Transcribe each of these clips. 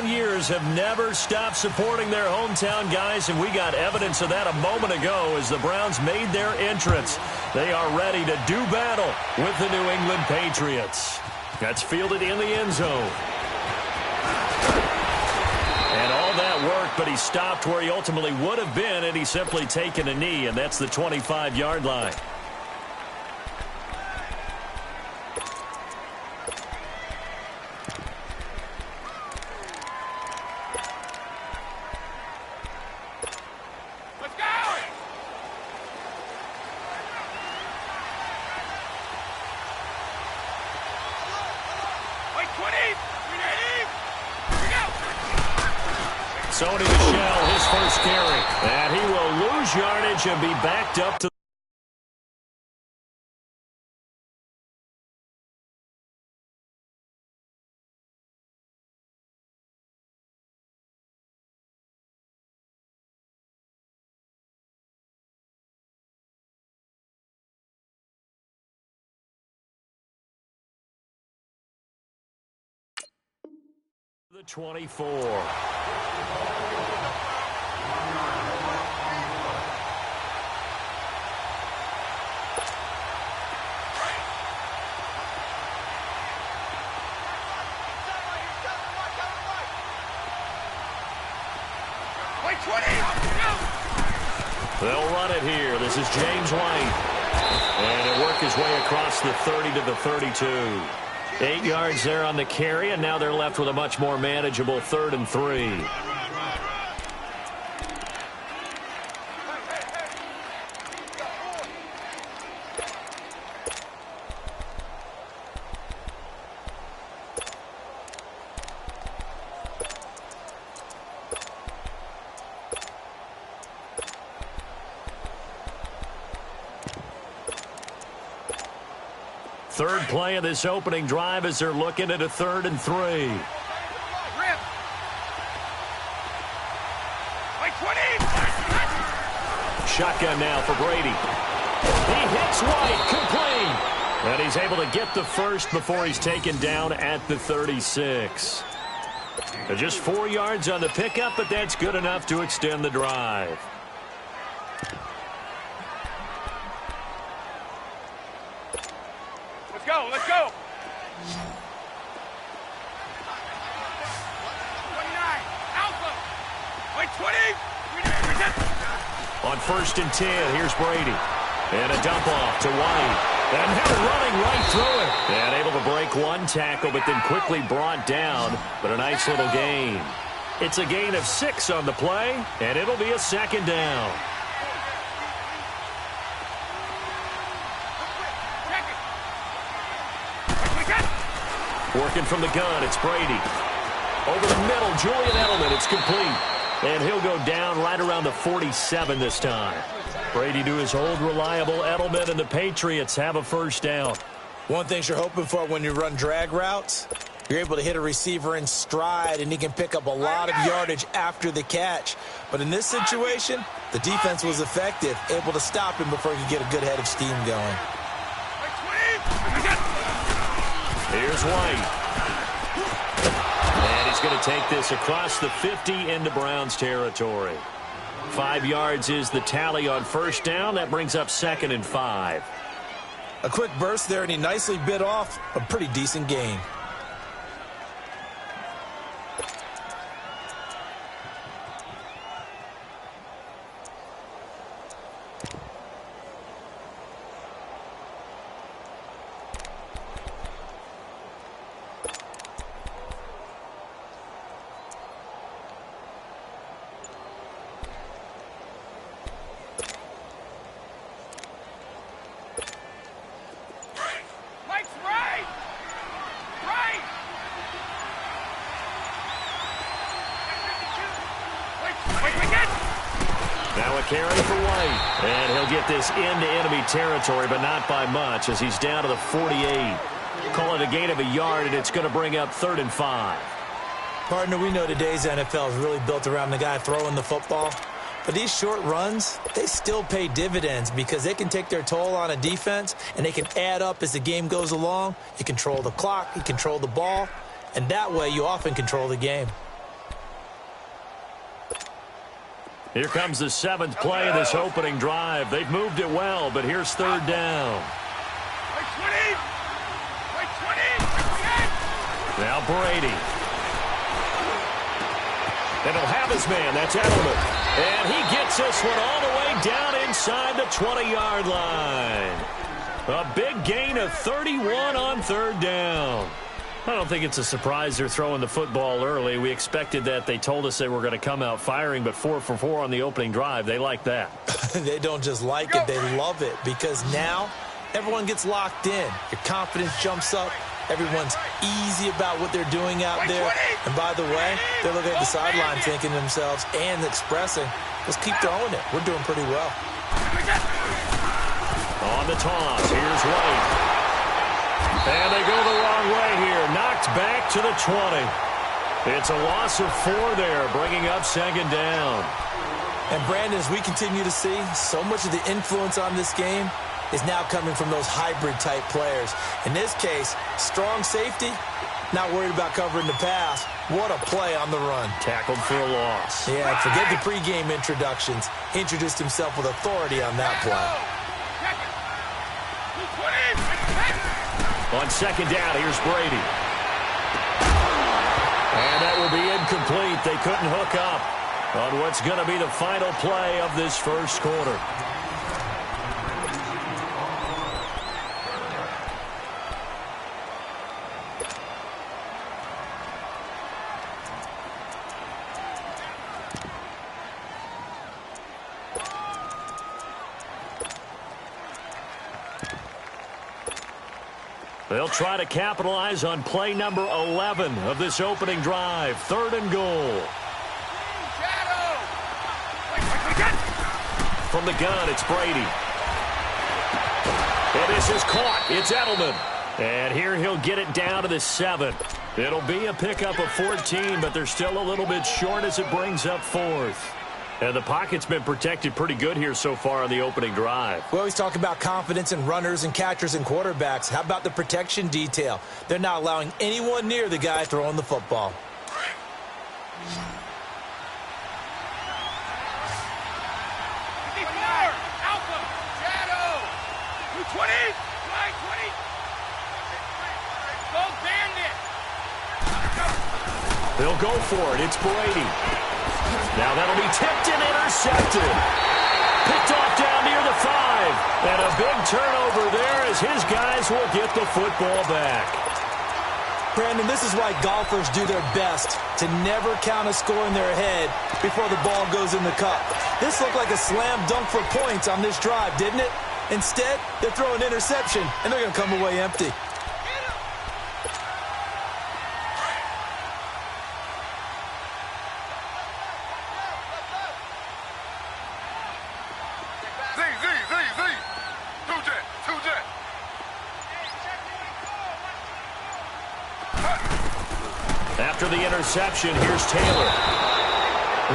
down years have never stopped supporting their hometown guys, and we got evidence of that a moment ago as the Browns made their entrance. They are ready to do battle with the New England Patriots. That's fielded in the end zone. And all that worked, but he stopped where he ultimately would have been had he simply taken a knee, and that's the 25-yard line. Sony Michel, his first carry. And he will lose yardage and be backed up to the 24. They'll run it here. This is James White. And he'll work his way across the 30 to the 32. 8 yards there on the carry, and now they're left with a much more manageable 3rd and 3. Third play of this opening drive as they're looking at a 3rd and 3. Shotgun now for Brady. He hits White, complete. And he's able to get the first before he's taken down at the 36. Just 4 yards on the pickup, but that's good enough to extend the drive. Let's go. On 1st and 10, here's Brady. And a dump off to White. And now running right through it. And able to break one tackle, but then quickly brought down. But a nice little gain. It's a gain of 6 on the play, and it'll be a 2nd down. Working from the gun, it's Brady. Over the middle, Julian Edelman, it's complete. And he'll go down right around the 47 this time. Brady to his old reliable Edelman, and the Patriots have a 1st down. One thing you're hoping for when you run drag routes, you're able to hit a receiver in stride, and he can pick up a lot of yardage after the catch. But in this situation, the defense was effective, able to stop him before he could get a good head of steam going. Here's White. And he's going to take this across the 50 into Browns territory. 5 yards is the tally on 1st down. That brings up 2nd and 5. A quick burst there, and he nicely bit off a pretty decent gain. Now a carry for White. And he'll get this into enemy territory, but not by much as he's down to the 48. Call it a gain of a yard, and it's going to bring up 3rd and 5. Partner, we know today's NFL is really built around the guy throwing the football. But these short runs, they still pay dividends because they can take their toll on a defense, and they can add up as the game goes along. You control the clock, you control the ball, and that way you often control the game. Here comes the 7th play of this opening drive. They've moved it well, but here's 3rd down. Now Brady. And he'll have his man. That's Edelman. And he gets this one all the way down inside the 20-yard line. A big gain of 31 on 3rd down. I don't think it's a surprise they're throwing the football early. We expected that. They told us they were going to come out firing, but 4 for 4 on the opening drive. They like that. They don't just like it. They love it because now everyone gets locked in. Your confidence jumps up. Everyone's easy about what they're doing out there. And by the way, they're looking at the sideline thinking to themselves and expressing, let's keep throwing it. We're doing pretty well. On the toss, here's White. And they go the wrong way here. Knocked back to the 20. It's a loss of 4 there, bringing up 2nd down. And Brandon, as we continue to see, so much of the influence on this game is now coming from those hybrid-type players. In this case, strong safety, not worried about covering the pass. What a play on the run. Tackled for a loss. Yeah, forget the pregame introductions. Introduced himself with authority on that play. On 2nd down, here's Brady. And that will be incomplete. They couldn't hook up on what's going to be the final play of this first quarter. They'll try to capitalize on play number 11 of this opening drive. 3rd and goal. From the gun, it's Brady. And this is caught. It's Edelman. And here he'll get it down to the 7. It'll be a pickup of 14, but they're still a little bit short as it brings up 4th. And the pocket's been protected pretty good here so far on the opening drive. We always talk about confidence in runners and catchers and quarterbacks. How about the protection detail? They're not allowing anyone near the guy throwing the football. They'll go for it. It's Brady. Now that'll be tipped and intercepted. Picked off down near the 5. And a big turnover there as his guys will get the football back. Brandon, this is why golfers do their best to never count a score in their head before the ball goes in the cup. This looked like a slam dunk for points on this drive, didn't it? Instead, they throw an interception, and they're going to come away empty. After the interception, here's Taylor.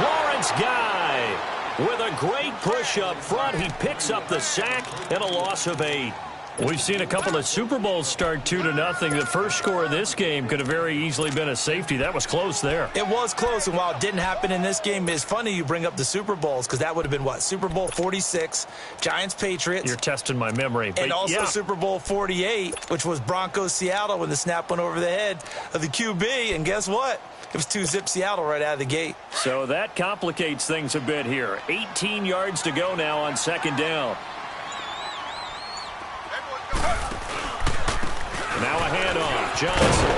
Lawrence Guy with a great push up front. He picks up the sack and a loss of 8. We've seen a couple of Super Bowls start 2-0. The first score of this game could have very easily been a safety. That was close there. It was close, and while it didn't happen in this game, it's funny you bring up the Super Bowls because that would have been, what, Super Bowl 46, Giants-Patriots. You're testing my memory. And also Super Bowl 48, which was Broncos-Seattle when the snap went over the head of the QB, and guess what? It was 2-zip Seattle right out of the gate. So that complicates things a bit here. 18 yards to go now on 2nd down. Now a handoff, Johnson.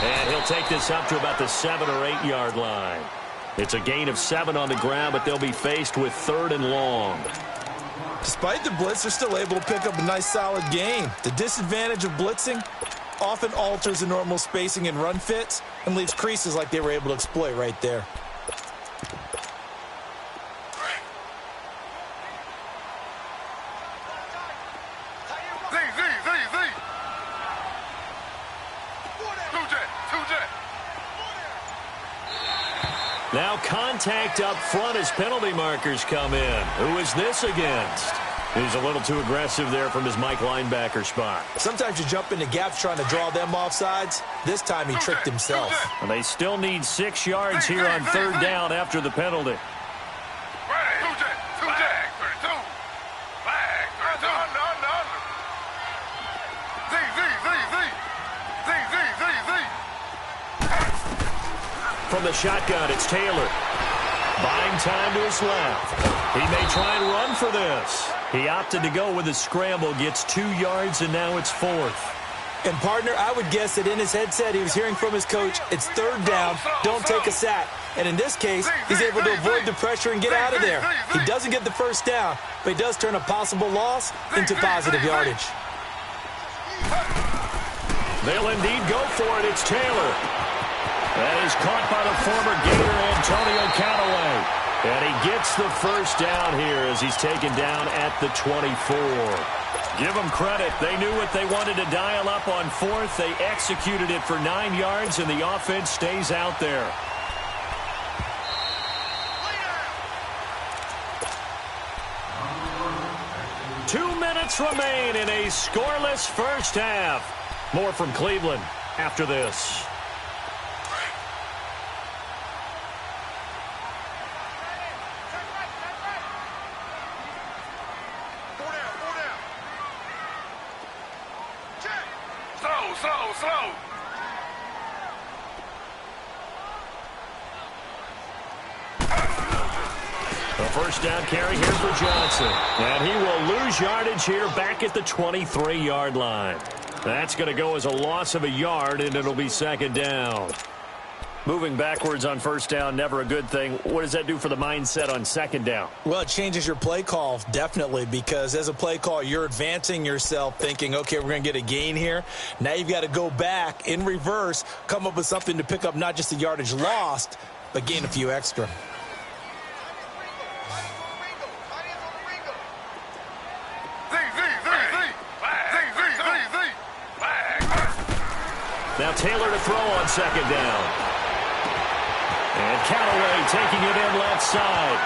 And he'll take this up to about the 7 or 8 yard line. It's a gain of 7 on the ground, but they'll be faced with 3rd and long. Despite the blitz, they're still able to pick up a nice solid gain. The disadvantage of blitzing often alters the normal spacing and run fits and leaves creases like they were able to exploit right there. Now contact up front as penalty markers come in. Who is this against? He's a little too aggressive there from his Mike linebacker spot. Sometimes you jump into gaps trying to draw them off sides. This time he tricked himself. And they still need 6 yards here on 3rd down after the penalty. From the shotgun, it's Taylor. Buying time to his left. He may try and run for this. He opted to go with a scramble, gets 2 yards, and now it's 4th. And, partner, I would guess that in his headset he was hearing from his coach, it's 3rd down, don't take a sack. And in this case, he's able to avoid the pressure and get out of there. He doesn't get the first down, but he does turn a possible loss into positive yardage. They'll indeed go for it. It's Taylor. That is caught by the former Gator, Antonio Callaway. And he gets the first down here as he's taken down at the 24. Give them credit. They knew what they wanted to dial up on 4th. They executed it for 9 yards, and the offense stays out there. Two minutes remain in a scoreless first half. More from Cleveland after this. Slow. A first down carry here for Johnson. And he will lose yardage here back at the 23-yard line. That's going to go as a loss of a yard, and it'll be 2nd down. Moving backwards on first down, never a good thing. What does that do for the mindset on 2nd down? Well, it changes your play call, definitely, because as a play call, you're advancing yourself thinking, okay, we're going to get a gain here. Now you've got to go back in reverse, come up with something to pick up not just the yardage lost, but gain a few extra. Now Taylor to throw on 2nd down. And Callaway taking it in left side.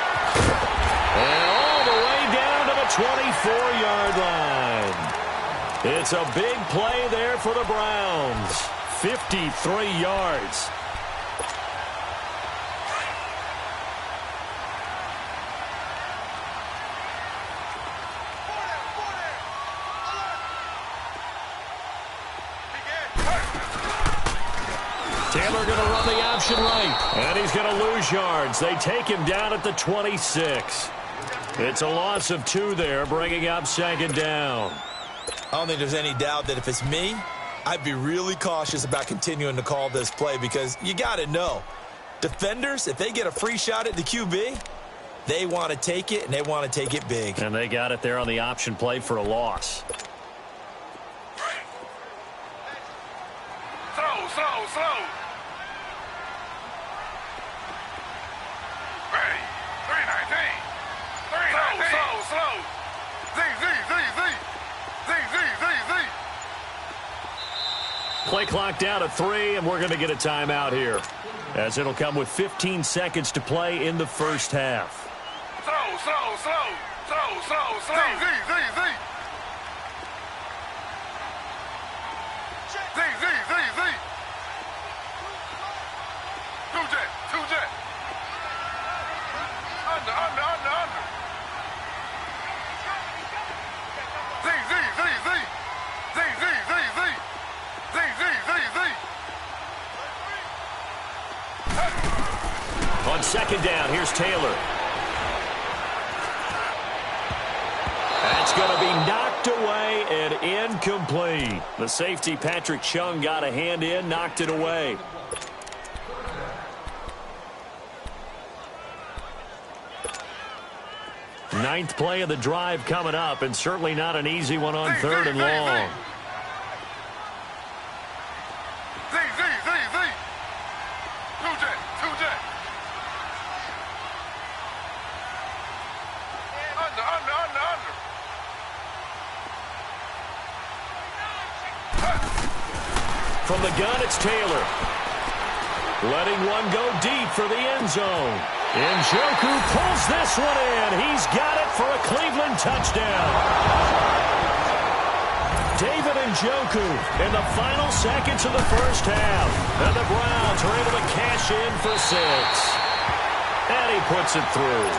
And all the way down to the 24-yard line. It's a big play there for the Browns. 53 yards. Taylor going to run the option right, and he's going to lose yards. They take him down at the 26. It's a loss of 2 there, bringing up 2nd down. I don't think there's any doubt that if it's me, I'd be really cautious about continuing to call this play because you got to know, defenders, if they get a free shot at the QB, they want to take it, and they want to take it big. And they got it there on the option play for a loss. Slow. Play clock down to 3, and we're going to get a timeout here, as it'll come with 15 seconds to play in the first half. Slow. Two jet. Under. On 2nd down, here's Taylor. That's going to be knocked away and incomplete. The safety, Patrick Chung, got a hand in, knocked it away. Ninth play of the drive coming up, and certainly not an easy one on 3rd and long. Two jet. Under. From the gun, it's Taylor. Letting one go deep for the end zone. Njoku pulls this one in. He's got it for a Cleveland touchdown. David Njoku in the final seconds of the first half. And the Browns are able to cash in for 6. And he puts it through.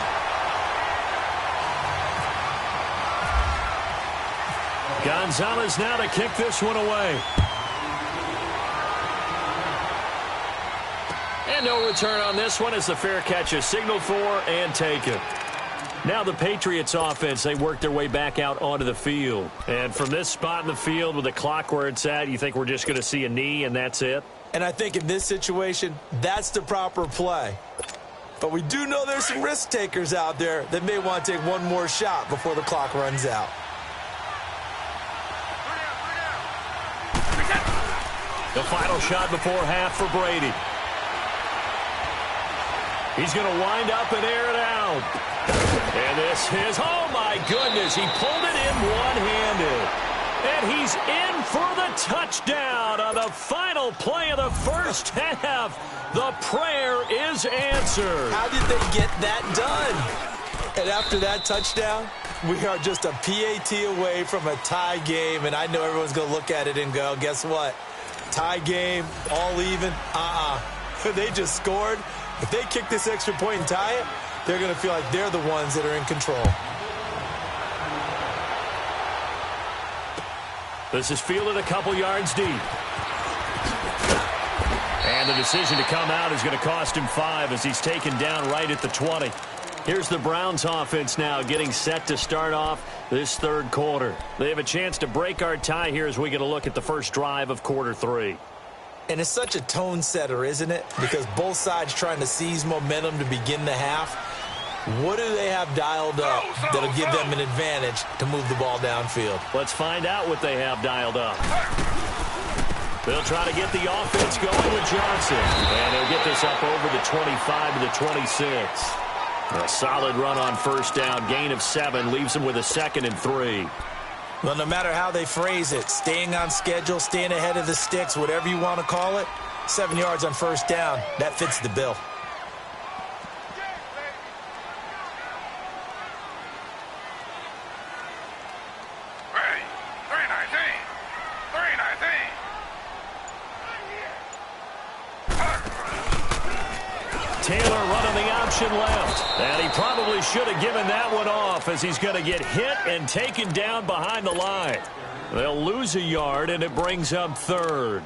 Gonzalez now to kick this one away. And no return on this one as the fair catch is signaled for and taken. Now the Patriots offense, they work their way back out onto the field. And from this spot in the field with the clock where it's at, you think we're just going to see a knee and that's it? And I think in this situation, that's the proper play. But we do know there's some risk takers out there that may want to take one more shot before the clock runs out. The final shot before half for Brady. He's going to wind up and air it out. And this is, oh my goodness, he pulled it in one-handed. And he's in for the touchdown on the final play of the first half. The prayer is answered. How did they get that done? And after that touchdown, we are just a PAT away from a tie game. And I know everyone's going to look at it and go, guess what? Tie game, all even, They just scored. If they kick this extra point and tie it, they're going to feel like they're the ones that are in control. This is fielded a couple yards deep. And the decision to come out is going to cost him 5 as he's taken down right at the 20. Here's the Browns offense now getting set to start off this third quarter. They have a chance to break our tie here as we get a look at the first drive of quarter 3. And it's such a tone setter, isn't it? Because both sides trying to seize momentum to begin the half. What do they have dialed up that'll give them an advantage to move the ball downfield? Let's find out what they have dialed up. They'll try to get the offense going with Johnson. And they'll get this up over the 25 to the 26. A solid run on first down. Gain of 7 leaves them with a 2nd and 3. Well, no matter how they phrase it, staying on schedule, staying ahead of the sticks, whatever you want to call it, 7 yards on first down, that fits the bill. Taylor running the option left. And he probably should have given that one off as he's going to get hit and taken down behind the line. They'll lose a yard, and it brings up 3rd.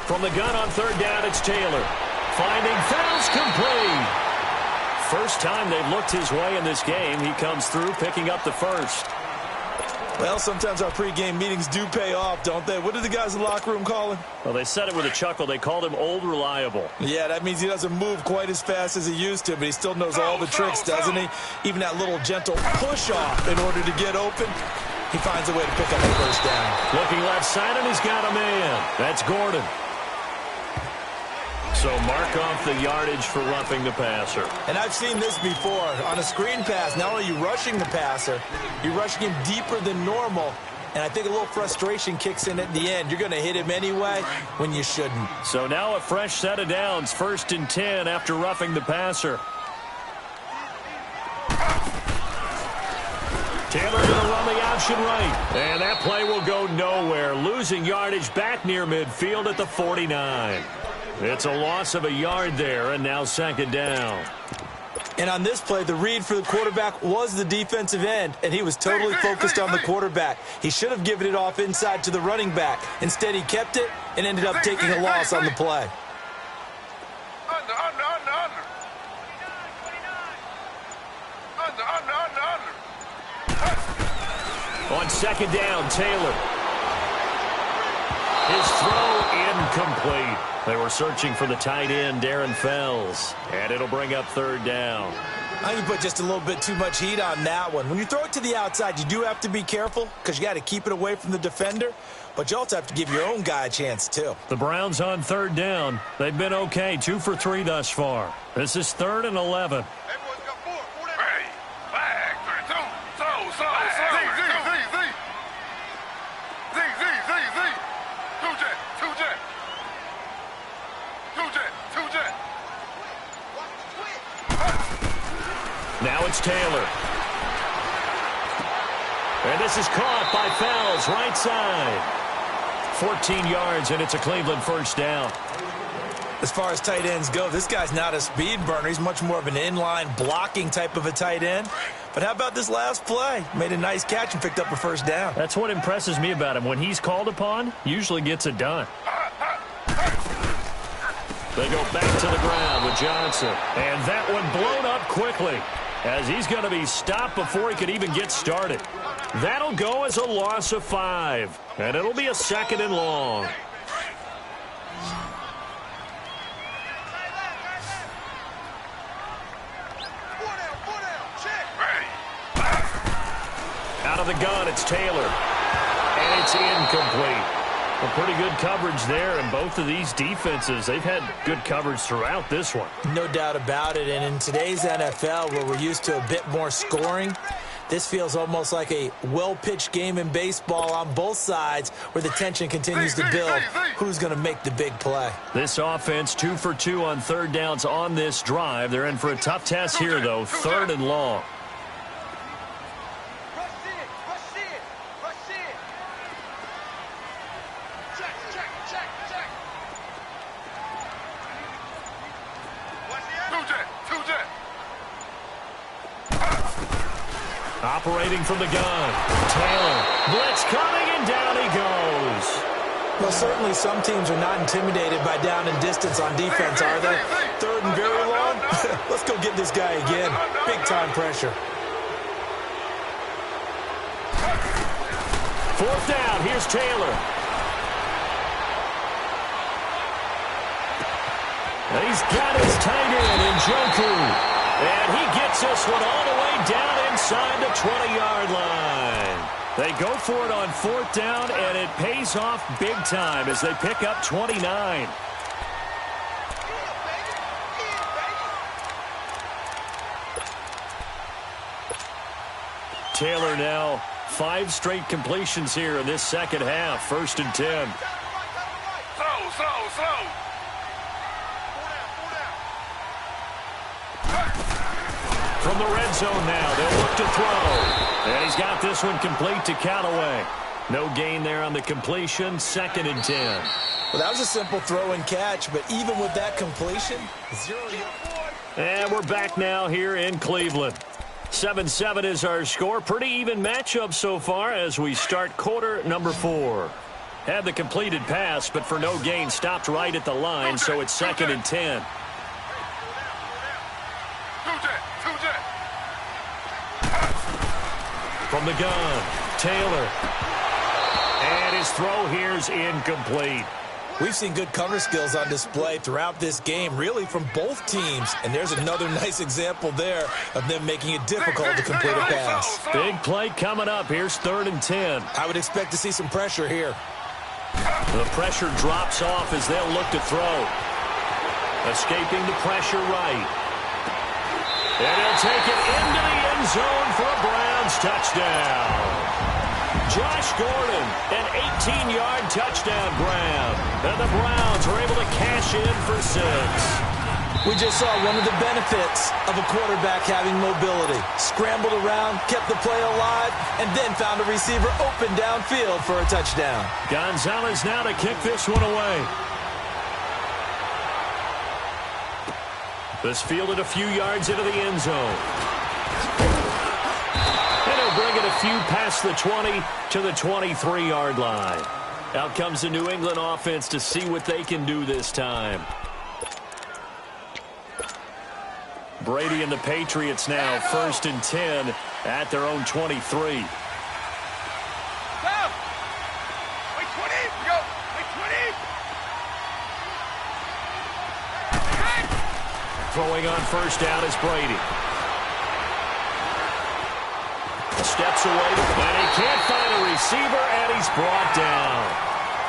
From the gun on 3rd down, it's Taylor. Finding Fells complete. First time they've looked his way in this game. He comes through, picking up the first. Well, sometimes our pregame meetings do pay off, don't they? What did the guys in the locker room call him? Well, they said it with a chuckle. They called him Old Reliable. Yeah, that means he doesn't move quite as fast as he used to, but he still knows all the tricks, doesn't he? Even that little gentle push-off in order to get open. He finds a way to pick up the first down. Looking left side, and he's got a man. That's Gordon. So mark off the yardage for roughing the passer. And I've seen this before. On a screen pass, not only are you rushing the passer, you're rushing him deeper than normal. And I think a little frustration kicks in at the end. You're going to hit him anyway when you shouldn't. So now a fresh set of downs. 1st and 10 after roughing the passer. Taylor going to run the option right. And that play will go nowhere. Losing yardage back near midfield at the 49. It's a loss of a yard there, and now 2nd down. And on this play, the read for the quarterback was the defensive end, and he was totally focused on the quarterback. He should have given it off inside to the running back. Instead, he kept it and ended up taking a loss on the play. Under. On 2nd down, Taylor. His throw incomplete. They were searching for the tight end, Darren Fells. And it'll bring up 3rd down. I think you put just a little bit too much heat on that one. When you throw it to the outside, you do have to be careful because you got to keep it away from the defender. But you also have to give your own guy a chance, too. The Browns on 3rd down. They've been okay, 2 for 3 thus far. This is 3rd and 11. Now it's Taylor. And this is caught by Fells, right side. 14 yards, and it's a Cleveland first down. As far as tight ends go, this guy's not a speed burner. He's much more of an inline blocking type of a tight end. But how about this last play? Made a nice catch and picked up a first down. That's what impresses me about him. When he's called upon, usually gets it done. They go back to the ground with Johnson. And that one blown up quickly as he's going to be stopped before he could even get started. That'll go as a loss of 5. And it'll be a 2nd and long. Out of the gun, it's Taylor. And it's incomplete. Well, pretty good coverage there, and both of these defenses, they've had good coverage throughout this one. No doubt about it, and in today's NFL, where we're used to a bit more scoring, this feels almost like a well-pitched game in baseball on both sides where the tension continues to build. Who's going to make the big play? This offense 2 for 2 on third downs on this drive. They're in for a tough test here, though, 3rd and long. Operating from the gun. Taylor. Blitz coming, and down he goes. Well, certainly some teams are not intimidated by down and distance on defense, are they? 3rd and very long? Let's go get this guy again. Big-time pressure. 4th down. Here's Taylor. And he's got his tight end in Njoku. And he gets this one all the way down inside the 20-yard line. They go for it on 4th down, and it pays off big time as they pick up 29. Taylor now 5 straight completions here in this second half. 1st and 10. Slow. From the red zone now, they'll look to throw. And he's got this one complete to Callaway. No gain there on the completion, 2nd and 10. Well, that was a simple throw and catch, but even with that completion, 0 yards. And we're back now here in Cleveland. 7-7 is our score. Pretty even matchup so far as we start quarter number 4. Had the completed pass, but for no gain, stopped right at the line, so it's 2nd and 10. From the gun, Taylor. And his throw here's incomplete. We've seen good cover skills on display throughout this game, really from both teams. And there's another nice example there of them making it difficult to complete a pass. Big play coming up. Here's 3rd and 10. I would expect to see some pressure here. The pressure drops off as they'll look to throw. Escaping the pressure right. And he'll take it into the end zone for a Browns touchdown. Josh Gordon, an 18-yard touchdown grab. And the Browns are able to cash in for 6. We just saw one of the benefits of a quarterback having mobility. Scrambled around, kept the play alive, and then found a receiver open downfield for a touchdown. Gonzalez now to kick this one away. This fielded a few yards into the end zone. And he'll bring it a few past the 20 to the 23-yard line. Out comes the New England offense to see what they can do this time. Brady and the Patriots now 1st and 10 at their own 23. Throwing on 1st down is Brady. Steps away, and he can't find a receiver, and he's brought down.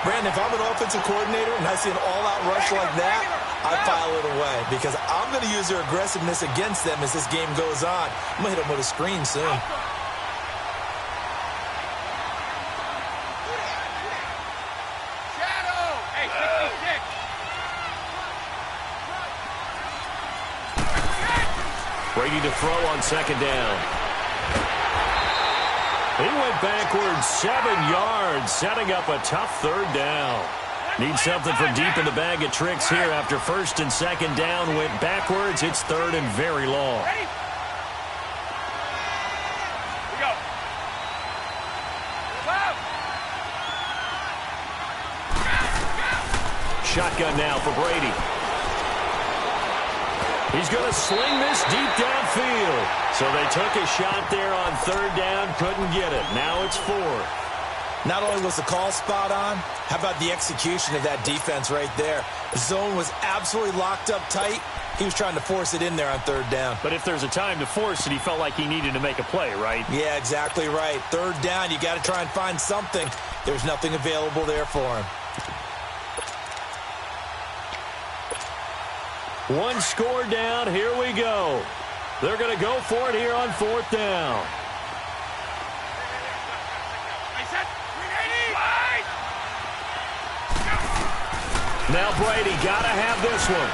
Brandon, if I'm an offensive coordinator and I see an all-out rush like that, I file it away because I'm going to use their aggressiveness against them as this game goes on. I'm going to hit them with a screen soon. Brady to throw on 2nd down. He went backwards 7 yards, setting up a tough third down. Need something from deep in the bag of tricks here after first and second down went backwards. It's third and very long. Shotgun now for Brady. He's going to sling this deep downfield. So they took a shot there on third down, couldn't get it. Now it's fourth. Not only was the call spot on, how about the execution of that defense right there? The zone was absolutely locked up tight. He was trying to force it in there on third down. But if there's a time to force it, he felt like he needed to make a play, right? Yeah, exactly right. Third down, you got to try and find something. There's nothing available there for him. One score down. Here we go. They're going to go for it here on fourth down. Now Brady got to have this one.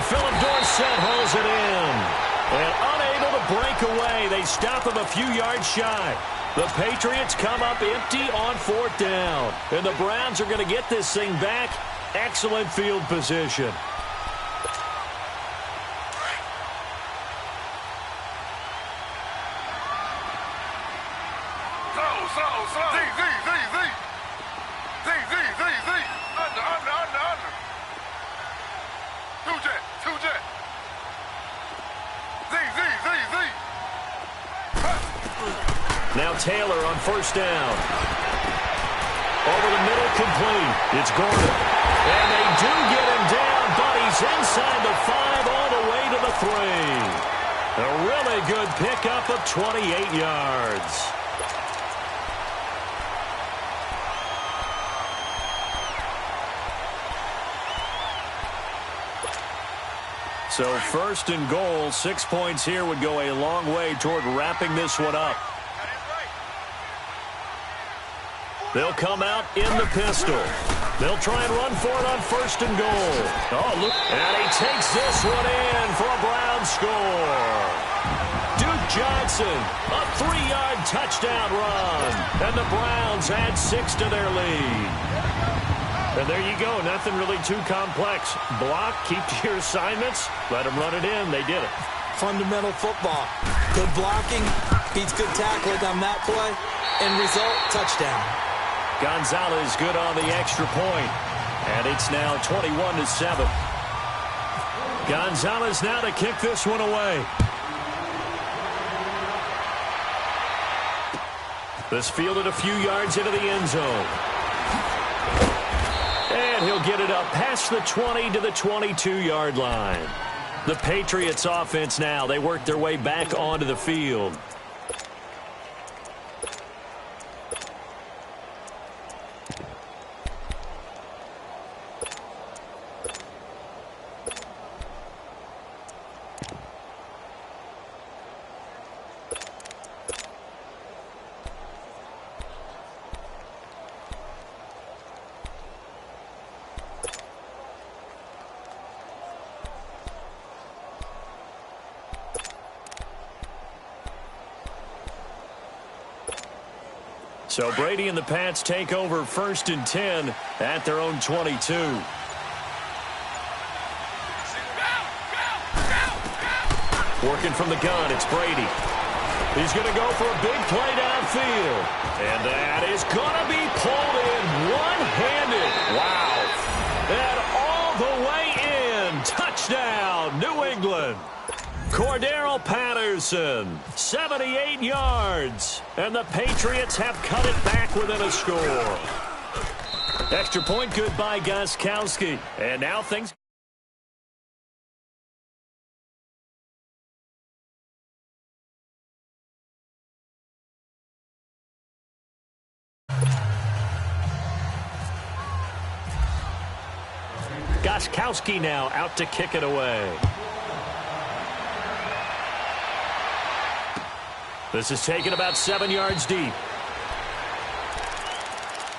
Philip Dorsett holds it in. And unable to break away. They stop him a few yards shy. The Patriots come up empty on fourth down. And the Browns are going to get this thing back. Excellent field position. Now Taylor on first down. Over the middle, complete. It's Gordon. And they do get him down, but he's inside the 5 all the way to the 3. A really good pickup of 28 yards. So first and goal, 6 points here would go a long way toward wrapping this one up. They'll come out in the pistol. They'll try and run for it on first and goal. Oh, look. And he takes this one in for a Brown score. Duke Johnson, a 3-yard touchdown run. And the Browns add 6 to their lead. And there you go. Nothing really too complex. Block, keep to your assignments, let them run it in. They did it. Fundamental football. Good blocking, beats good tackling on that play. End result, touchdown. Gonzalez good on the extra point. And it's now 21-7. Gonzalez now to kick this one away. This fielded a few yards into the end zone. And he'll get it up past the 20 to the 22-yard line. The Patriots offense now, they work their way back onto the field. So Brady and the Pats take over first and 10 at their own 22. Working from the gun, it's Brady. He's going to go for a big play downfield. And that is going to be pulled in one-handed. Wow. And all the way in. Touchdown, New England. Cordero Patterson, 78 yards. And the Patriots have cut it back within a score. Extra point good by Gostkowski. And now things... Gostkowski now out to kick it away. This is taken about 7 yards deep.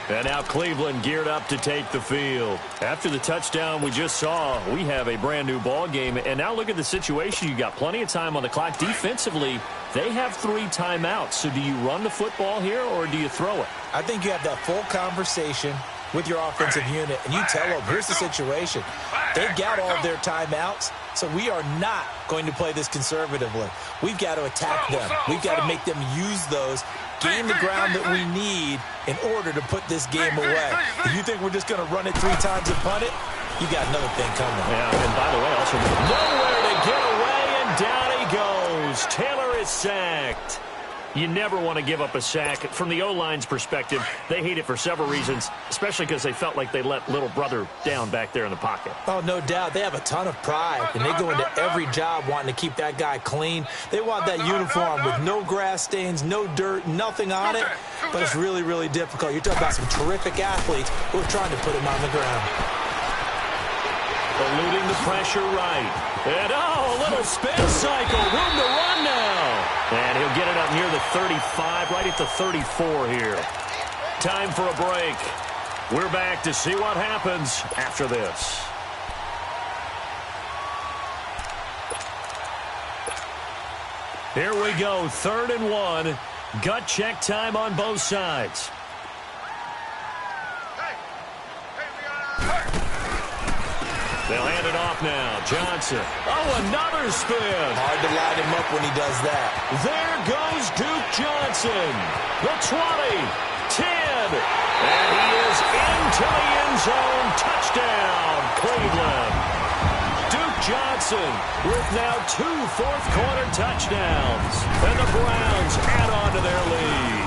And now Cleveland geared up to take the field. After the touchdown we just saw, we have a brand-new ball game. And now look at the situation. You got plenty of time on the clock. Defensively, they have 3 timeouts. So do you run the football here or do you throw it? I think you have that full conversation with your offensive unit, and you tell them, here's the situation. They've got all of their timeouts, so we are not going to play this conservatively. We've got to attack them. We've got to make them use those, gain the ground that we need in order to put this game away. If you think we're just going to run it 3 times and punt it, you got another thing coming. Yeah, and by the way, also nowhere to get away, and down he goes. Taylor is sacked. You never want to give up a sack. From the O-line's perspective, they hate it for several reasons, especially because they felt like they let little brother down back there in the pocket. Oh, no doubt. They have a ton of pride, and they go into every job wanting to keep that guy clean. They want that uniform with no grass stains, no dirt, nothing on it, but it's really, really difficult. You're talking about some terrific athletes who are trying to put him on the ground. Eluding the pressure right. And, a little spin cycle. Room to run now. And he'll get it up near the 35, right at the 34 here. Time for a break. We're back to see what happens after this. Here we go, 3rd and 1. Gut check time on both sides. They'll hand it off now. Johnson. Oh, another spin. Hard to line him up when he does that. There goes Duke Johnson. The 20, 10, and he is into the end zone. Touchdown, Cleveland. Duke Johnson with now 2 fourth-quarter touchdowns. And the Browns add on to their lead.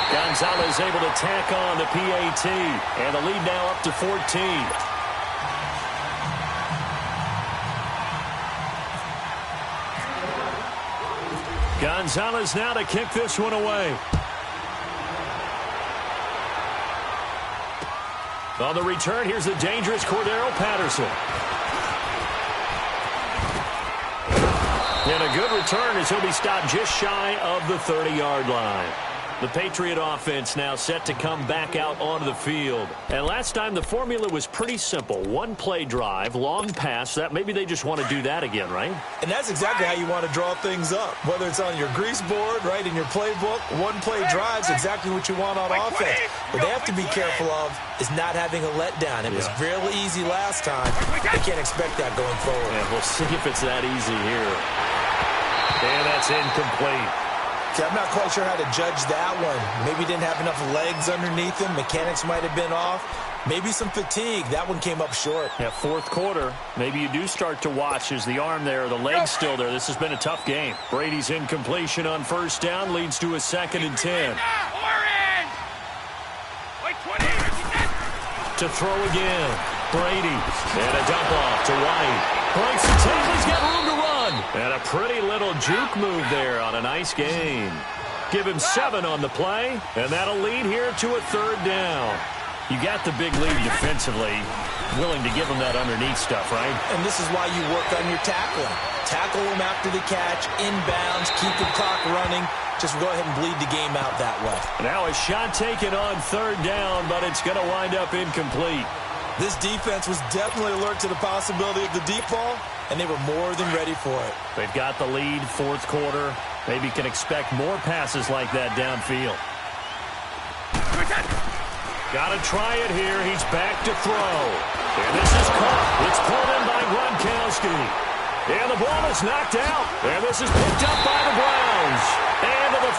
Gonzalez able to tack on the PAT. And the lead now up to 14. Gonzalez now to kick this one away. On the return, here's the dangerous Cordero Patterson. And a good return as he'll be stopped just shy of the 30-yard line. The Patriot offense now set to come back out onto the field. And last time the formula was pretty simple. 1-play drive, long pass. That maybe they just want to do that again, right? And that's exactly how you want to draw things up. Whether it's on your grease board, right, in your playbook, 1-play drive's exactly what you want on offense. What they have to be careful of is not having a letdown. It was fairly easy last time. They can't expect that going forward. Yeah, we'll see if it's that easy here. And that's incomplete. I'm not quite sure how to judge that one. Maybe didn't have enough legs underneath him. Mechanics might have been off. Maybe some fatigue. That one came up short. Yeah, 4th quarter. Maybe you do start to watch as the arm there, the leg's still there. This has been a tough game. Brady's incompletion on 1st down leads to a 2nd and 10. To throw again. Brady. And a dump off to White. Breaks the tackle. He's got room to run. And a pretty little juke move there on a nice gain. Give him 7 on the play. And that'll lead here to a 3rd down. You got the big lead defensively. Willing to give him that underneath stuff, right? And this is why you work on your tackling. Tackle him after the catch, inbounds, keep the clock running. Just go ahead and bleed the game out that way. Now a shot taken on 3rd down, but it's going to wind up incomplete. This defense was definitely alert to the possibility of the deep ball, and they were more than ready for it. They've got the lead, 4th quarter. Maybe can expect more passes like that downfield. Got to try it here. He's back to throw. And this is caught. It's pulled in by Gronkowski. And the ball is knocked out. And this is picked up by the Browns. And to the